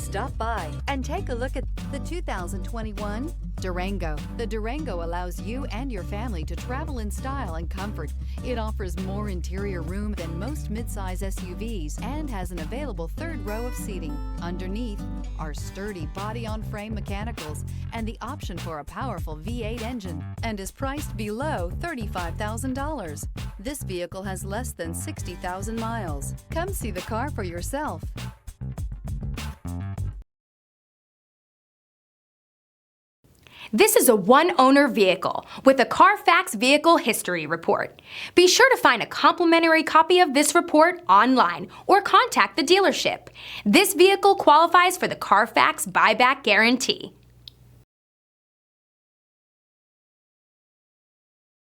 Stop by and take a look at the 2021 Durango. The Durango allows you and your family to travel in style and comfort. It offers more interior room than most midsize SUVs and has an available third row of seating. Underneath are sturdy body-on-frame mechanicals and the option for a powerful V8 engine, and is priced below $35,000. This vehicle has less than 60,000 miles. Come see the car for yourself. This is a one-owner vehicle with a Carfax Vehicle History Report. Be sure to find a complimentary copy of this report online or contact the dealership. This vehicle qualifies for the Carfax Buyback Guarantee.